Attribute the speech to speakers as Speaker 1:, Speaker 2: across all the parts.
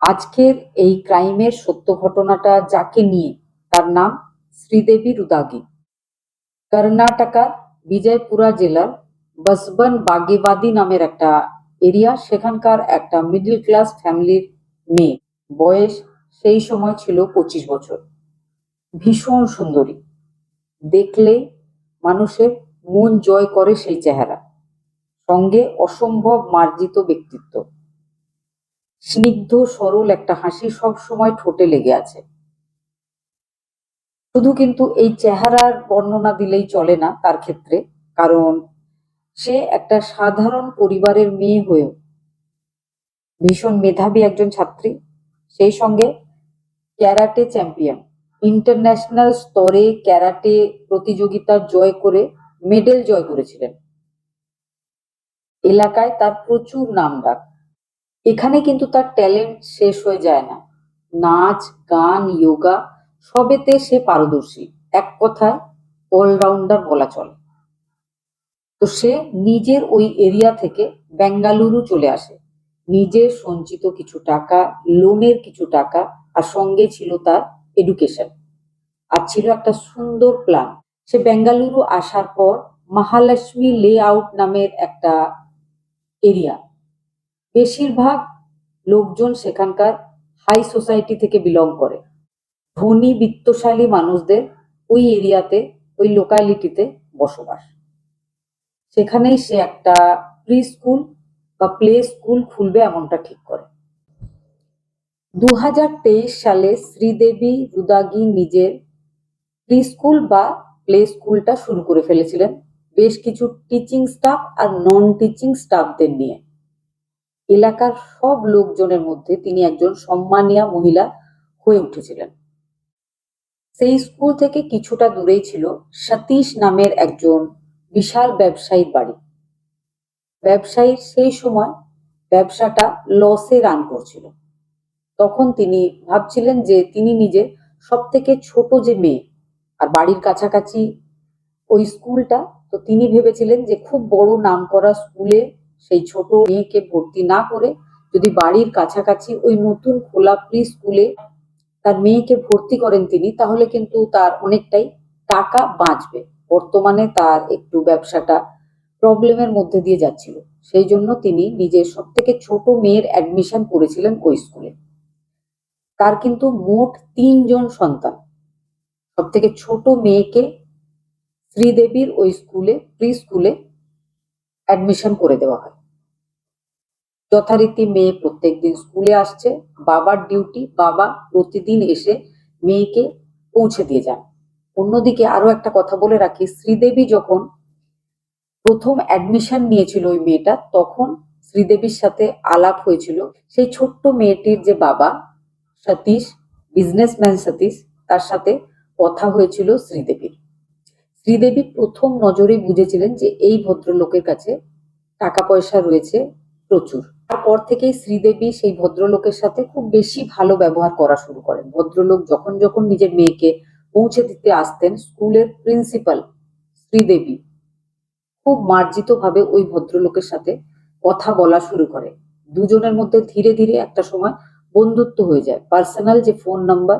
Speaker 1: আজকের এই ক্রাইমের সত্য ঘটনাটা যাকে নিয়ে, তার নাম শ্রীদেবী রুদাগি। কর্ণাটকার বিজয়পুরা জেলার বসবন বাগেবাদী নামের একটা এরিয়া, সেখানকার একটা মিডল ক্লাস ফ্যামিলির মেয়ে। বয়স সেই সময় ছিল 25 বছর। ভীষণ সুন্দরী, দেখলেই মানুষের মন জয় করে সেই চেহারা। সঙ্গে অসম্ভব মার্জিত ব্যক্তিত্ব, স্নিগ্ধ সরল একটা হাসি সব সময় ঠোঁটে লেগে আছে। শুধু কিন্তু এই চেহারার বর্ণনা দিলেই চলে না তার ক্ষেত্রে, কারণ সে একটা সাধারণ পরিবারের মেয়ে হয়েও ভীষণ মেধাবী একজন ছাত্রী, সেই সঙ্গে ক্যারাটে চ্যাম্পিয়ন। ইন্টারন্যাশনাল স্তরে ক্যারাটে প্রতিযোগিতা জয় করে মেডেল জয় করেছিলেন। এলাকায় তার প্রচুর নামডাক। এখানে কিন্তু তার ট্যালেন্ট শেষ হয়ে যায় না। নাচ, গান, যোগা সবেতে সে পারদর্শী। এক কথায় অলরাউন্ডার বলা চলে। তো সে নিজের ওই এরিয়া থেকে বেঙ্গালুরু চলে আসে। নিজের সঞ্চিত কিছু টাকা, লোনের কিছু টাকা, আর সঙ্গে ছিল তার এডুকেশন, আর ছিল একটা সুন্দর প্ল্যান। সে বেঙ্গালুরু আসার পর মহালক্ষ্মী লেআউট নামের একটা এরিয়া, বেশিরভাগ লোকজন সেখানকার হাই সোসাইটি থেকে বিলং করে। ধনী বিত্তশালী মানুষদের ওই এরিয়াতে, ওই লোকালিটিতে বসবাস। সেখানেই সে একটা প্রি স্কুল বা প্লে স্কুল খুলবে এমনটা ঠিক করে। 2023 সালে শ্রীদেবী রুদাগি নিজের প্রি স্কুল বা প্লে স্কুলটা শুরু করে ফেলেছিলেন, বেশ কিছু টিচিং স্টাফ আর নন টিচিং স্টাফদের নিয়ে। এলাকার সব লোকজনের মধ্যে তিনি একজন সম্মানীয় মহিলা হয়ে উঠেছিলেন। সেই স্কুল থেকে কিছুটা দূরেই ছিল সতীশ নামের একজন বিশাল ব্যবসায়ীর বাড়ি। ব্যবসায়ীর সেই সময় ব্যবসাটা লসে রান করছিল। তখন তিনি ভাবছিলেন যে তিনি নিজে সব থেকে ছোট যে মেয়ে, আর বাড়ির কাছাকাছি ওই স্কুলটা, তো তিনি ভেবেছিলেন যে খুব বড় নাম করা স্কুলে সেই ছোট মেয়েকে ভর্তি না করে যদি বাড়ির কাছাকাছি ওই নতুন খোলা প্রি স্কুলে তার মেয়েকে ভর্তি করেন তিনি, তাহলে কিন্তু তার অনেকটাই টাকা বাঁচবে। বর্তমানে তার একটু ব্যবসাটা প্রবলেমের মধ্যে দিয়ে যাচ্ছিল, সেই জন্য তিনি নিজের সব থেকে ছোট মেয়ের অ্যাডমিশন করেছিলেন ওই স্কুলে। তার কিন্তু মোট 3 জন সন্তান। সব থেকে ছোট মেয়েকে শ্রীদেবীর ওই স্কুলে, প্রি স্কুলে অ্যাডমিশন করে দেওয়া হয়। যথারীতি মেয়ে প্রত্যেকদিন স্কুলে আসছে, বাবার ডিউটি, বাবা প্রতিদিন এসে মেয়েকে পৌঁছে দিয়ে যান। অন্যদিকে আরো একটা কথা বলে রাখি, শ্রীদেবী যখন প্রথম অ্যাডমিশন নিয়েছিল ওই মেয়েটা, তখন শ্রীদেবীর সাথে আলাপ হয়েছিল সেই ছোট্ট মেয়েটির যে বাবা সতীশ, বিজনেসম্যান সতীশ, তার সাথে কথা হয়েছিল শ্রীদেবীর। শ্রীদেবী প্রথম নজরে বুঝেছিলেন যে এই ভদ্রলোকের কাছে টাকা পয়সা রয়েছে প্রচুর। তারপর থেকেই শ্রীদেবী সেই ভদ্রলোকের সাথে খুব বেশি ভালো ব্যবহার করা শুরু করেন। ভদ্রলোক যখন যখন নিজের মেয়েকে পৌঁছে দিতে আসতেন, স্কুলের প্রিন্সিপাল শ্রীদেবী খুব মার্জিত ভাবে ওই ভদ্রলোকের সাথে কথা বলা শুরু করে। দুজনের মধ্যে ধীরে ধীরে একটা সময় বন্ধুত্ব হয়ে যায়। পার্সোনাল যে ফোন নাম্বার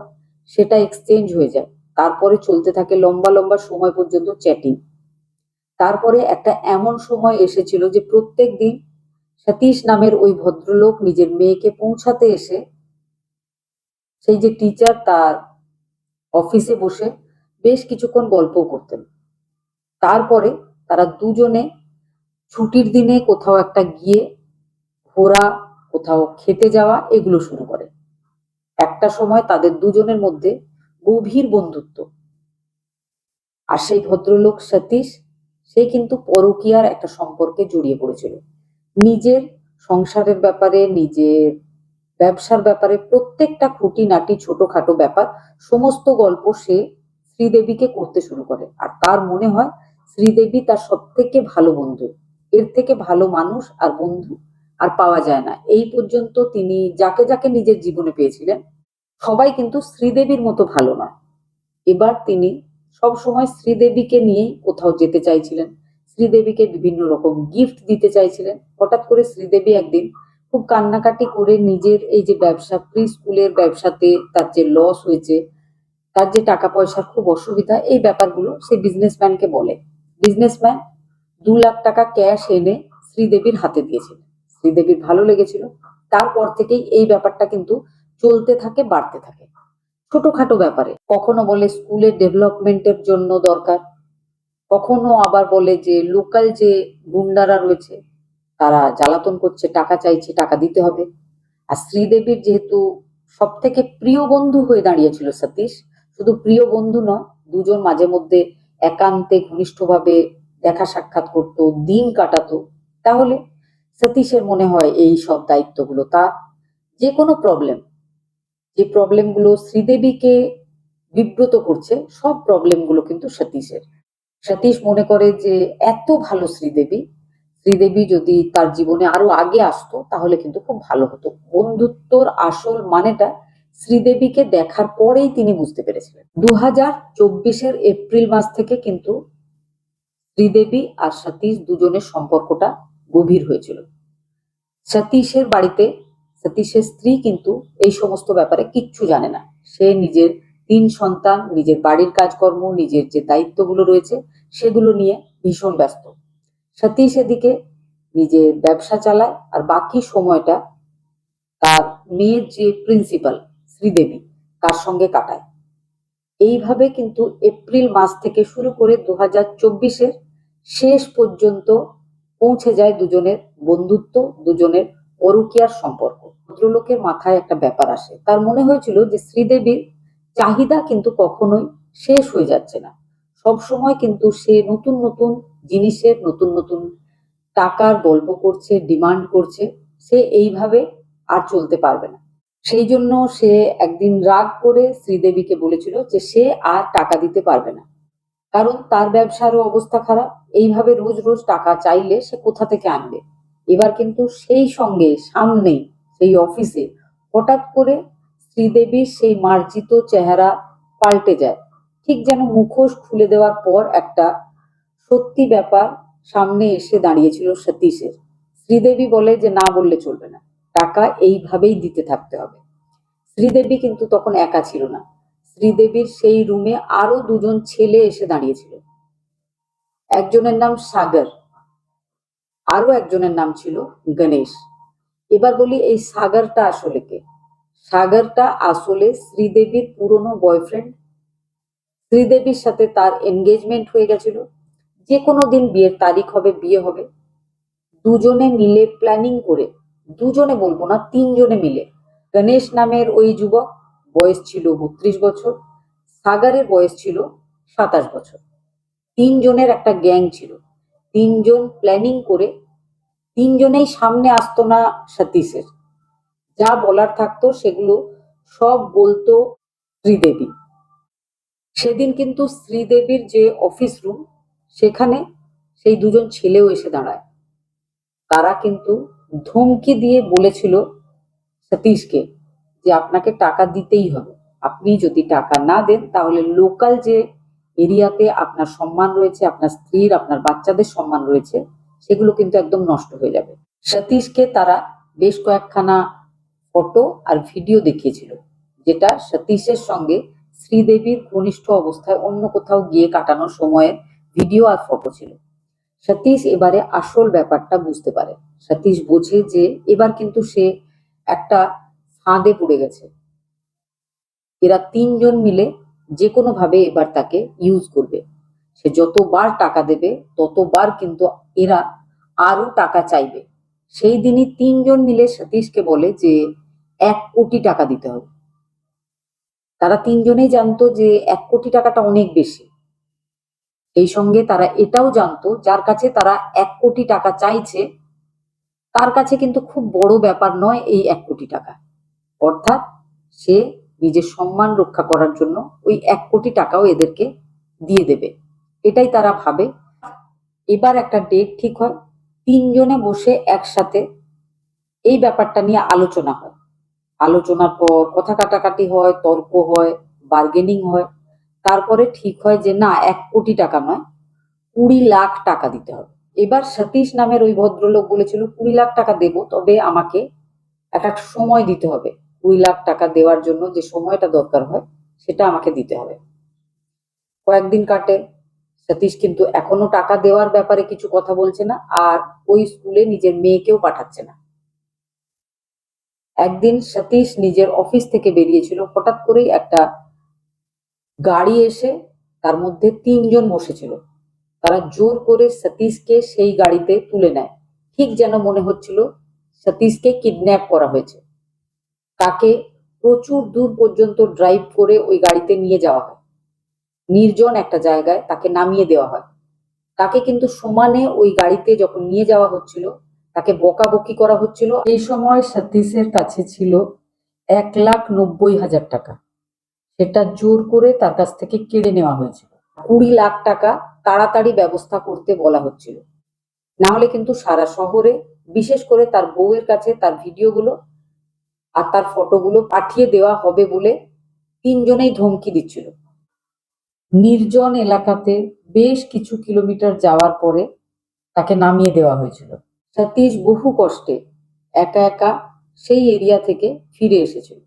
Speaker 1: সেটা এক্সচেঞ্জ হয়ে যায়। তারপরে চলতে থাকে লম্বা লম্বা সময় পর্যন্ত চ্যাটিং। তারপরে একটা এমন সময় এসেছিল যে প্রত্যেক দিন সতীশ নামের ওই ভদ্রলোক নিজের মেয়েকে পৌঁছাতে এসে সেই যে টিচার তার অফিসে বসে বেশ কিছুক্ষণ গল্প করতেন। তারপরে তারা দুজনে ছুটির দিনে কোথাও একটা গিয়ে ঘোরা, কোথাও খেতে যাওয়া, এগুলো শুরু করে। একটা সময় তাদের দুজনের মধ্যে গভীর বন্ধুত্ব। আর সেই ভদ্রলোক সতীশ, সে কিন্তু পরকীয়ার একটা সম্পর্কে জড়িয়ে পড়েছিল। নিজের সংসারের ব্যাপারে, নিজের ব্যবসার ব্যাপারে প্রত্যেকটা খুঁটিনাটি ছোটখাটো ব্যাপার সমস্ত গল্প সে শ্রীদেবীকে করতে শুরু করে। আর তার মনে হয় শ্রীদেবী তার সব থেকে ভালো বন্ধু। এর থেকে ভালো মানুষ আর বন্ধু আর পাওয়া যায় না। এই পর্যন্ত তিনি যাকে যাকে নিজের জীবনে পেয়েছিলেন, সবাই কিন্তু শ্রীদেবীর মতো ভালো নয়। এবার তিনি সব সময় শ্রীদেবীকে নিয়েই কোথাও যেতে চাইছিলেন, শ্রীদেবীকে বিভিন্ন রকম গিফট দিতে চাইছিলেন। হঠাৎ করে শ্রীদেবী একদিন খুব কান্নাকাটি করে নিজের এই যে ব্যবসা, প্রি স্কুলের ব্যবসাতে তার যে লস হয়েছে, তার যে টাকা পয়সার খুব অসুবিধা, এই ব্যাপারগুলো সে বিজনেসম্যানকে বলে। বিজনেসম্যান 2 লাখ টাকা ক্যাশ এনে শ্রীদেবীর হাতে দিয়েছিল। শ্রীদেবীর ভালো লেগেছিল। তারপর থেকেই এই ব্যাপারটা কিন্তু চলতে থাকে, বাড়তে থাকে। ছোটখাটো ব্যাপারে কখনো বলে স্কুলের ডেভেলপমেন্টের জন্য দরকার, কখনো আবার বলে যে লোকাল যে গুন্ডারা রয়েছে তারা জ্বালাতন করছে, টাকা চাইছে, টাকা দিতে হবে। আর শ্রীদেবীর যেহেতু সব থেকে প্রিয় বন্ধু হয়ে দাঁড়িয়েছিল সতীশ, শুধু প্রিয় বন্ধু নয়, দুজন মাঝে মধ্যে একান্তে ঘনিষ্ঠভাবে দেখা সাক্ষাৎ করতো, দিন কাটাতো, তাহলে সতীশের মনে হয় এই সব দায়িত্বগুলো তার। যে কোনো প্রবলেম, যে প্রবলেমগুলো শ্রীদেবীকে বিব্রত করছে, সব প্রবলেমগুলো কিন্তু সতীশের। সতীশ মনে করে যে এত ভালো শ্রীদেবী, শ্রীদেবী যদি তার জীবনে আরো আগে আসতো তাহলে কিন্তু খুব ভালো হতো। বন্ধুত্বর আসল মানেটা শ্রীদেবীকে দেখার পরেই তিনি বুঝতে পেরেছিলেন। 2024-এর এপ্রিল মাস থেকে কিন্তু শ্রীদেবী আর সতীশ দুজনের সম্পর্কটা গভীর হয়েছিল। সতীশের বাড়িতে সতীশের স্ত্রী কিন্তু এই সমস্ত ব্যাপারে কিচ্ছু জানে না। সে নিজের 3 সন্তান, নিজের বাড়ির কাজকর্ম, নিজের যে দায়িত্বগুলো রয়েছে সেগুলো নিয়ে ভীষণ ব্যস্ত। সতীশ এদিকে নিজের ব্যবসা চালায় আর বাকি সময়টা তার মেয়ের যে প্রিন্সিপাল শ্রীদেবী তার সঙ্গে কাটায়। এইভাবে কিন্তু এপ্রিল মাস থেকে শুরু করে 2024-এর শেষ পর্যন্ত পৌঁছে যায় দুজনের বন্ধুত্ব, দুজনের পরকীয়ার সম্পর্ক। ভদ্রলোকের মাথায় একটা ব্যাপার আসে, তার মনে হয়েছিল যে শ্রীদেবীর চাহিদা কিন্তু কখনোই শেষ হয়ে যাচ্ছে না। সব সময় কিন্তু সে নতুন নতুন জিনিসের, নতুন নতুন টাকার গল্প করছে, ডিমান্ড করছে। সে এইভাবে আর চলতে পারবে না। সেই জন্য সে একদিন রাগ করে শ্রীদেবীকে বলেছিল যে সে আর টাকা দিতে পারবে না, কারণ তার ব্যবসারও অবস্থা খারাপ। এইভাবে রোজ রোজ টাকা চাইলে সে কোথা থেকে আনবে। এবার কিন্তু সেই সঙ্গে সামনেই সেই অফিসে হঠাৎ করে শ্রীদেবীর সেই মার্জিত চেহারা পাল্টে যায়, ঠিক যেন মুখোশ খুলে দেওয়ার পর একটা সত্যি ব্যাপার সামনে এসে দাঁড়িয়েছিল সতীশের। শ্রীদেবী বলে যে না বললে চলবে না, টাকা এইভাবেই দিতে থাকতে হবে। শ্রীদেবী কিন্তু তখন একা ছিল না। শ্রীদেবীর সেই রুমে আরো দুজন ছেলে এসে দাঁড়িয়েছিল। একজনের নাম সাগর, আরো একজনের নাম ছিল গণেশ। এবার বলি এই সাগরটা আসলে কে? সাগরটা আসলে শ্রীদেবীর পুরনো বয়ফ্রেন্ড। শ্রীদেবীর সাথে তার এনগেজমেন্ট হয়ে গেছিল, যে কোনো দিন বিয়ের তারিখ হবে, বিয়ে হবে। দুজনে মিলে প্ল্যানিং করে, দুজনে বলবো না 3জনে মিলে, গণেশ নামের ওই যুবক, বয়স ছিল 32 বছর, সাগরের বয়স ছিল 27 বছর। 3জনের একটা গ্যাং ছিল। 3জন প্ল্যানিং করে, 3জনেই সামনে আসতো না সতীশের। যা বলার থাকতো সেগুলো সব বলতো শ্রীদেবী। সেদিন কিন্তু শ্রীদেবীর যে অফিস রুম, সেখানে সেই দুজন ছেলেও এসে দাঁড়ায়। তারা কিন্তু ধমকি দিয়ে বলেছিল সতীশকে যে আপনাকে টাকা দিতেই হবে, আপনি যদি টাকা না দেন তাহলে লোকাল যে এরিয়াতে আপনার সম্মান রয়েছে, আপনার স্ত্রীর, আপনার বাচ্চাদের সম্মান রয়েছে, সেগুলো কিন্তু একদম নষ্ট হয়ে যাবে। সতীশকে তারা বেশ কয়েকখানা ফটো আর ভিডিও দেখিয়েছিল, যেটা সতীশের সঙ্গে শ্রীদেবীর ঘনিষ্ঠ অবস্থায় অন্য কোথাও গিয়ে কাটানোর সময়ের ভিডিও আর ফটো ছিল। সতীশ এবারে আসল ব্যাপারটা বুঝতে পারে। সতীশ বোঝে যে এবার কিন্তু সে একটা ফাঁদে পড়ে গেছে। এরা 3জন মিলে যে কোনো ভাবে এবার তাকে ইউজ করবে। সে যতবার টাকা দেবে ততবার কিন্তু এরা আরো টাকা চাইবে। সেই দিনই 3জন মিলে সতীশকে বলে যে 1 কোটি টাকা দিতে হবে। তারা 3জনেই জানতো যে 1 কোটি টাকাটা অনেক বেশি। এই সঙ্গে তারা এটাও জানতো যার কাছে তারা 1 কোটি টাকা চাইছে তার কাছে কিন্তু খুব বড় ব্যাপার নয় এই 1 কোটি টাকা। অর্থাৎ সে নিজের সম্মান রক্ষা করার জন্য ওই 1 কোটি টাকাও এদেরকে দিয়ে দেবে, এটাই তারা ভাবে। এবার একটা ডেট ঠিক হয়, 3জনে বসে একসাথে এই ব্যাপারটা নিয়ে আলোচনা হয়। আলোচনার পর কথা কাটাকাটি হয়, তর্ক হয়, বার্গেনিং হয়। তারপরে ঠিক হয় যে না, 1 কোটি টাকা নয়, 20 লাখ টাকা দিতে হবে। এবার সতীশ নামের ওই ভদ্রলোক বলেছিল 20 লাখ টাকা দেবো, তবে আমাকে একটা সময় দিতে হবে। 20 লাখ টাকা দেওয়ার জন্য যে সময়টা দরকার হয় সেটা আমাকে দিতে হবে। কয়েকদিন কাটে, সতীশ কিন্তু এখনো টাকা দেওয়ার ব্যাপারে কিছু কথা বলছে না, আর ওই স্কুলে নিজের মেয়েকেও পাঠাচ্ছে না। একদিন সতীশ নিজের অফিস থেকে বেরিয়েছিল, হঠাৎ করেই একটা গাড়ি এসে তার মধ্যে 3 জন বসেছিল। তারা জোর করে সতীশকে সেই গাড়িতে তুলে নেয়। ঠিক যেন মনে হচ্ছিল সতীশকে কিডন্যাপ করা হয়েছে। তাকে প্রচুর দূর পর্যন্ত ড্রাইভ করে ওই গাড়িতে নিয়ে যাওয়া হয়। নির্জন একটা জায়গায় তাকে নামিয়ে দেওয়া হয়। তাকে কিন্তু সমানে ওই গাড়িতে যখন নিয়ে যাওয়া হচ্ছিল, তাকে বকাবকি করা হচ্ছিল। এই সময় সতীশের কাছে ছিল 1,90,000 টাকা। সেটা জোর করে তার কাছ থেকে কেড়ে নেওয়া হয়েছিল। 20 লাখ টাকা তাড়াতাড়ি ব্যবস্থা করতে বলা হচ্ছিল, না হলে কিন্তু সারা শহরে, বিশেষ করে তার বউয়ের কাছে তার ভিডিওগুলো আর তার ফটোগুলো পাঠিয়ে দেওয়া হবে বলে 3জনেই ধমকি দিচ্ছিল। নির্জন এলাকাতে বেশ কিছু কিলোমিটার যাওয়ার পরে তাকে নামিয়ে দেওয়া হয়েছিল। সতীশ বহু কষ্টে একা একা সেই এরিয়া থেকে ফিরে এসেছিল।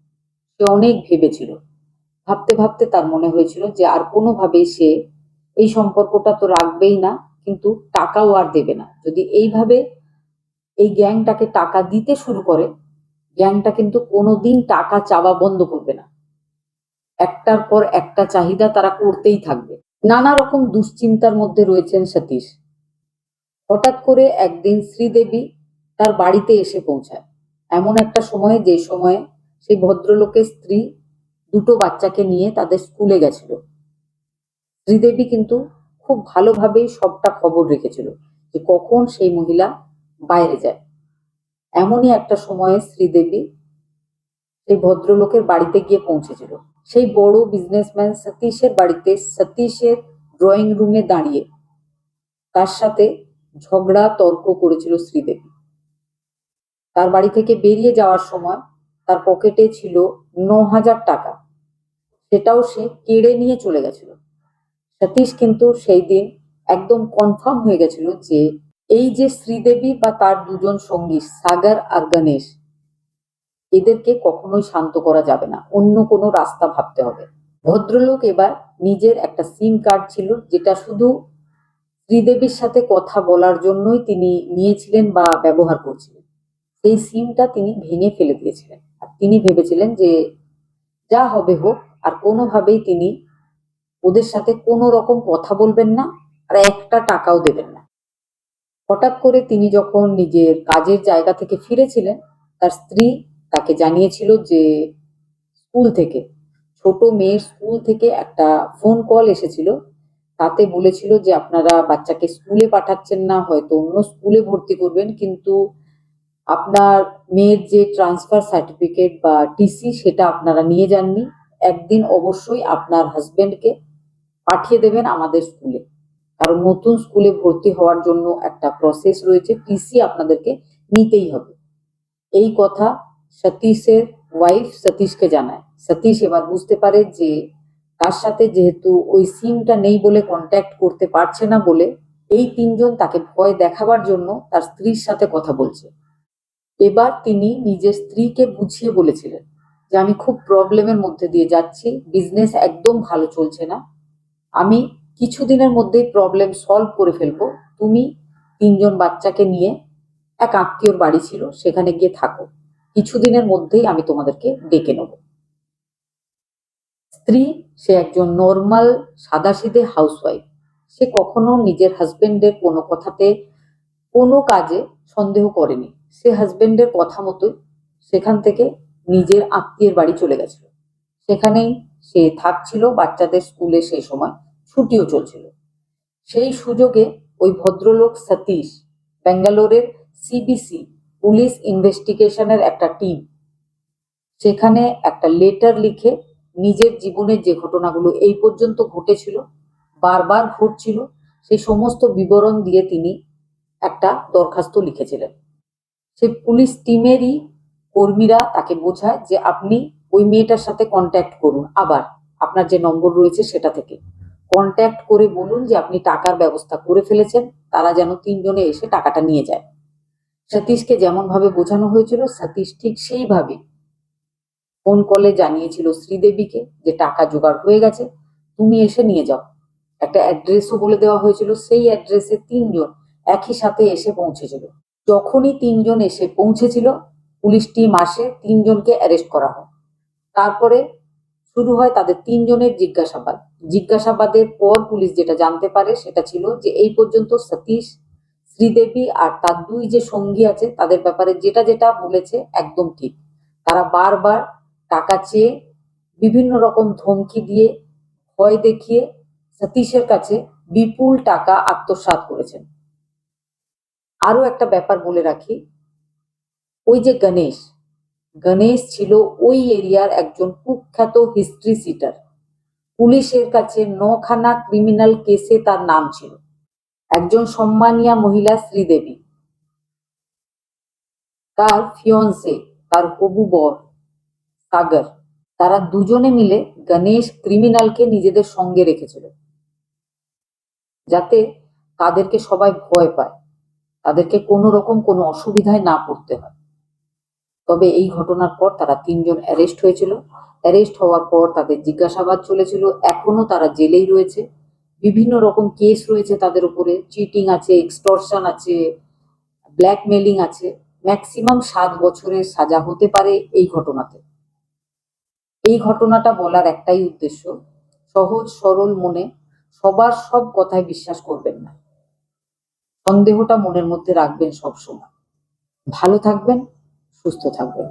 Speaker 1: সে অনেক ভেবেছিল, ভাবতে ভাবতে তার মনে হয়েছিল যে আর কোনোভাবেই সে এই সম্পর্কটা তো রাখবেই না, কিন্তু টাকাও আর দেবে না। যদি এইভাবে এই গ্যাংটাকে টাকা দিতে শুরু করে, গ্যাংটা কিন্তু কোনোদিন টাকা চাওয়া বন্ধ করবে না। একটার পর একটা চাহিদা তারা করতেই থাকবে। নানা রকম দুশ্চিন্তার মধ্যে রয়েছেন সতীশ। হঠাৎ করে একদিন শ্রীদেবী তার বাড়িতে এসে পৌঁছায়, এমন একটা সময়ে যে সময়ে সেই ভদ্রলোকের স্ত্রী 2টো বাচ্চাকে নিয়ে তাদের স্কুলে গেছিল। শ্রীদেবী কিন্তু খুব ভালোভাবেই সবটা খবর রেখেছিল যে কখন সেই মহিলা বাইরে যায়। এমনই একটা সময়ে শ্রীদেবী সেই ভদ্রলোকের বাড়িতে গিয়ে পৌঁছেছিল। সেই বড় বিজনেসম্যান সতীশের বাড়িতে সতীশের ড্রয়িং রুমে দাঁড়িয়ে তার সাথে ঝগড়া তর্ক করেছিল শ্রীদেবী। তার বাড়ি থেকে বেরিয়ে যাওয়ার সময় তার পকেটে ছিল 9,000 টাকা, সেটাও সে কেড়ে নিয়ে চলে গেছিল। সতীশ কিন্তু সেই দিন একদম কনফার্ম হয়ে গেছিল যে এই যে শ্রীদেবী বা তার 2জন সঙ্গী সাগর আর গণেশ, এদেরকে কখনোই শান্ত করা যাবে না, অন্য কোনো রাস্তা ভাবতে হবে। ভদ্রলোক এবার নিজের একটা সিম কার্ড ছিল, যেটা শুধু শ্রীদেবীর সাথে কথা বলার জন্যই তিনি নিয়েছিলেন বা ব্যবহার করছিলেন। সেই সিমটা তিনি ভেঙে ফেলে দিয়েছিলেন। আর তিনি ভেবেছিলেন যে যা হবে হোক, আর কোনোভাবেই তিনি ওদের সাথে কোনো রকম কথা বলবেন না, আর একটা টাকাও দেবেন না। হঠাৎ করে তিনি যখন নিজের কাজের জায়গা থেকে ফিরেছিলেন, তার স্ত্রী তাকে জানিয়েছিল যে স্কুল থেকে, ছোট মেয়ের স্কুল থেকে একটা ফোন কল এসেছিল। তাতে বলেছিল যে আপনারা বাচ্চাকে স্কুলে পাঠাচ্ছেন না, হয়তো অন্য স্কুলে ভর্তি করবেন, কিন্তু আপনার মেয়ের যে ট্রান্সফার সার্টিফিকেট বা টিসি সেটা আপনারা নিয়ে যাননি। একদিন অবশ্যই আপনার হাজবেন্ডকে পাঠিয়ে দেবেন আমাদের স্কুলে, কারণ নতুন স্কুলে ভর্তি হওয়ার জন্য একটা প্রসেস রয়েছে, টিসি আপনাদেরকে নিতেই হবে। এই কথা সতীশের ওয়াইফ সতীশকে জানায়। সতীশ এবার বুঝতে পারে যে তার সাথে যেহেতু ওই সিমটা নেই বলে কন্ট্যাক্ট করতে পারছে না বলে এই 3জন তাকে ভয় দেখাবার জন্য তার স্ত্রীর সাথে কথা বলছে। এবার তিনি নিজের স্ত্রীকে বুঝিয়ে বলেছিলেন যে আমি খুব প্রবলেমের মধ্যে দিয়ে যাচ্ছি, বিজনেস একদম ভালো চলছে না, আমি কিছুদিনের মধ্যেই প্রবলেম সলভ করে ফেলবো, তুমি 3জন বাচ্চাকে নিয়ে এক আত্মীয়র বাড়ি ছিল সেখানে গিয়ে থাকো, কিছুদিনের মধ্যেই আমি তোমাদেরকে ডেকে নেব। স্ত্রী সে একজন নর্মাল সাদাসিধে হাউসওয়াইফ। সে কখনো নিজের হাজবেন্ডের কোনো কথাতে কোনো কাজে সন্দেহ করেনি। সে হাজবেন্ডের কথা মতোই সেখান থেকে নিজের আত্মীয়ের বাড়ি চলে গেছিল। সেখানেই সে থাকছিল, বাচ্চাদের স্কুলে সেই সময় ছুটিও চলছিল। সেই সুযোগে ওই ভদ্রলোক সতীশ, ব্যাঙ্গালোরের সিবিসি পুলিশ ইনভেস্টিগেশনের একটা টিম, সেখানে একটা লেটার লিখে নিজের জীবনের যে ঘটনাগুলো এই পর্যন্ত ঘটেছিল, বারবার ঘটছিল, সেই সমস্ত বিবরণ দিয়ে তিনি একটা দরখাস্ত লিখেছিলেন। সেই পুলিশ টিমেরই কর্মীরা তাকে বোঝায় যে আপনি ওই মেয়েটার সাথে কন্ট্যাক্ট করুন, আবার আপনার যে নম্বর রয়েছে সেটা থেকে কন্ট্যাক্ট করে বলুন যে আপনি টাকার ব্যবস্থা করে ফেলেছেন, তারা যেন 3জনে এসে টাকাটা নিয়ে যায়। সতীশকে যেমন ভাবে বোঝানো হয়েছিল, সতীশ ঠিক সেইভাবে ফোন কলে জানিয়েছিল শ্রীদেবীকে যে টাকা জোগাড় হয়ে গেছে, তুমি এসে নিয়ে যাও। একটা অ্যাড্রেসও বলে দেওয়া হয়েছিল, সেই অ্যাড্রেসে তিনজন একই সাথে এসে পৌঁছেছিল। যখনই তিনজন এসে পৌঁছেছিল, পুলিশ টিম আসে, তিনজনকে অ্যারেস্ট করা হয়। তারপরে শুরু হয় তাদের তিনজনের জিজ্ঞাসাবাদ। জিজ্ঞাসাবাদের পর পুলিশ যেটা জানতে পারে সেটা ছিল যে এই পর্যন্ত সতীশ, শ্রীদেবী আর তার দুই যে সঙ্গী আছে তাদের ব্যাপারে যেটা যেটা বলেছে একদম ঠিক। তারা বারবার টাকা চেয়ে, বিভিন্ন রকম ধমকি দিয়ে, ভয় দেখিয়ে সতীশের কাছে বিপুল টাকা আত্মসাৎ করেছেন। আরো একটা ব্যাপার বলে রাখি, ওই যে গণেশ, গণেশ ছিল ওই এরিয়ার একজন কুখ্যাত হিস্ট্রি সিটার। পুলিশের কাছে 9খানা ক্রিমিনাল কেসে তার নাম ছিল। একজন সম্মানিয়া মহিলা শ্রীদেবী, তার ফিয়ন্সে, তার হবু বর সাগর, তারা দুজনে মিলে গণেশ ক্রিমিনালকে নিজেদের সঙ্গে রেখেছিল, যাতে তাদেরকে সবাই ভয় পায়, তাদেরকে কোনো রকম কোনো অসুবিধায় না পড়তে হয়। তবে এই ঘটনার পর তারা তিনজন অ্যারেস্ট হয়েছিল। অ্যারেস্ট হওয়ার পর তাদের জিজ্ঞাসাবাদ চলেছিল, এখনো তারা জেলেই রয়েছে। বিভিন্ন রকম কেস রয়েছে তাদের উপরে, চিটিং আছে, এক্সটর্শন আছে, ব্ল্যাকমেলিং আছে। ম্যাক্সিমাম 7 বছরের সাজা হতে পারে এই ঘটনাতে। এই ঘটনাটা বলার একটাই উদ্দেশ্য, সহজ সরল মনে সবার সব কথায় বিশ্বাস করবেন না, সন্দেহটা মনের মধ্যে রাখবেন সবসময়। ভালো থাকবেন, সুস্থ থাকবেন।